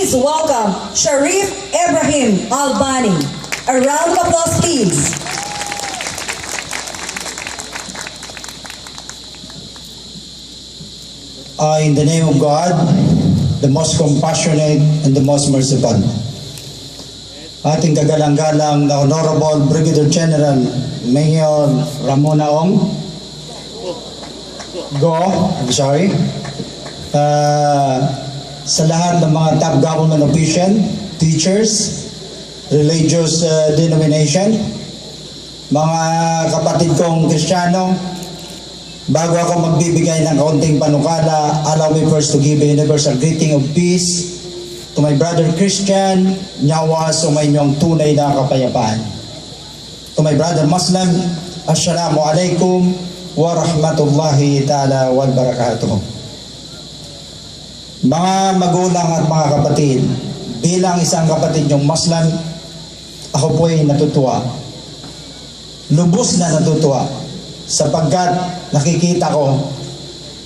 Please welcome Sharif Ibrahim Albani. A round of applause, please. In the name of God, the most compassionate and the most merciful. Ating kagalang-galang na Honorable Brigadier General Mayor Ramona Ong sa lahat ng mga top government official, teachers, religious denomination, mga kapatid kong Kristiyano, bago ako magbibigay ng kaunting panukala, allow me first to give a universal greeting of peace to my brother Christian, nyawa sumainyong tunay na kapayapaan. To my brother Muslim, Assalamu alaikum wa rahmatullahi ta'ala wa barakatuh. Mga magulang at mga kapatid, bilang isang kapatid nyong Muslim, ako po ay natutuwa. Lubos na natutuwa sapagkat nakikita ko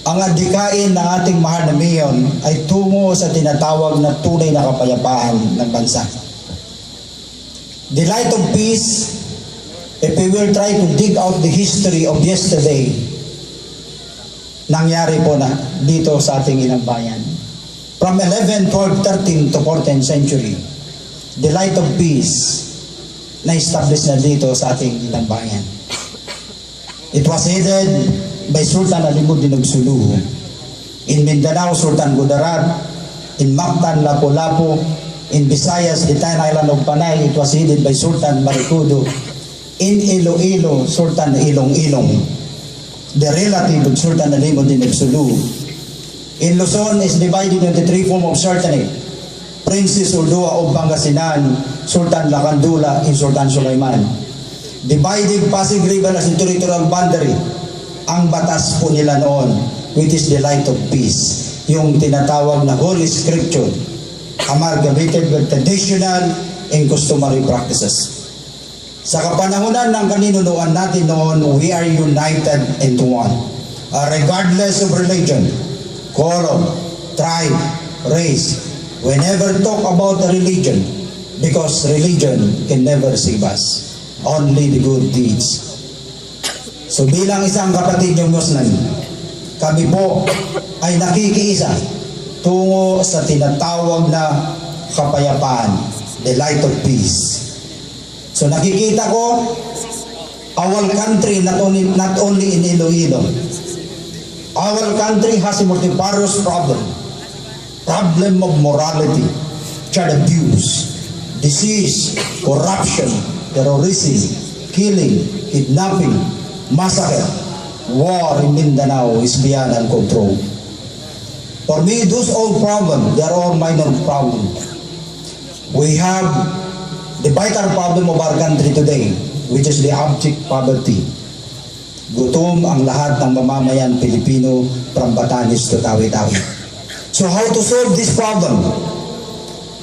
ang adikain ng ating mahal na Mayon ay tungo sa tinatawag na tunay na kapayapaan ng bansa. The light of peace, if we will try to dig out the history of yesterday, nangyari po na dito sa ating inang bayan. From 11, 12, 13 to 14th century, the light of peace na-establish na dito sa ating inang bayan. It was headed by Sultan Alimuddin of Sulu. In Mindanao, Sultan Gudarat. In Mactan, Lapu-Lapu. In Visayas, the Tan Island of Panay, it was headed by Sultan Marikudo. In Iloilo, Sultan Ilong-Ilong, the relative of Sultan Alimuddin of Sulu. In Luzon is divided into three forms of sultanate. Princess Uldua of Pangasinan, Sultan Lakandula, and Sultan Sulaiman. Dividing Pasig River as a territorial boundary. Ang batas po nila noon, which is the light of peace, yung tinatawag na Holy Scripture, amalgamated with traditional and customary practices. Sa kapanahunan ng kaninunuan natin noon, we are united into one. Regardless of religion, color, tribe, race, we never talk about the religion because religion can never save us. Only the good deeds. So bilang isang kapatid yung Muslim, kami po ay nakikiisa tungo sa tinatawag na kapayapaan, the light of peace. So nakikita ko, our country not only in Iloilo, our country has a multifarious problem of morality, child abuse, disease, corruption, terrorism, killing, kidnapping, massacre, war in Mindanao is beyond our control. For me, those old problems, they are all minor problems. We have the vital problem of our country today, which is the abject poverty. Gutom ang lahat ng mamamayan Pilipino from Batanes to Tawi-Tawi. So how to solve this problem?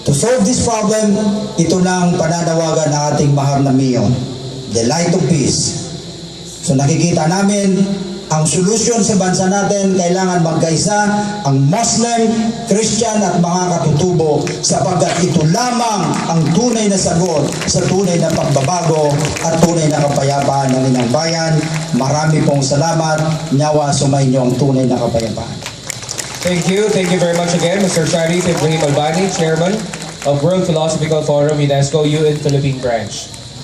To solve this problem, ito na ang pananawagan ng ating mahal na Mayon, the light of peace. So nakikita namin, ang solusyon sa bansa natin, kailangan magkaisa ang Muslim, Christian at mga katutubo sapagkat ito lamang ang tunay na sagot sa tunay na pagbabago at tunay na kapayapaan ng inang bayan. Marami pong salamat. Nyawa sumainyo ang tunay na kapayapaan. Thank you. Thank you very much again, Mr. Sharif Ibrahim Albani, Chairman of World Philosophical Forum, UNESCO UN Philippine Branch.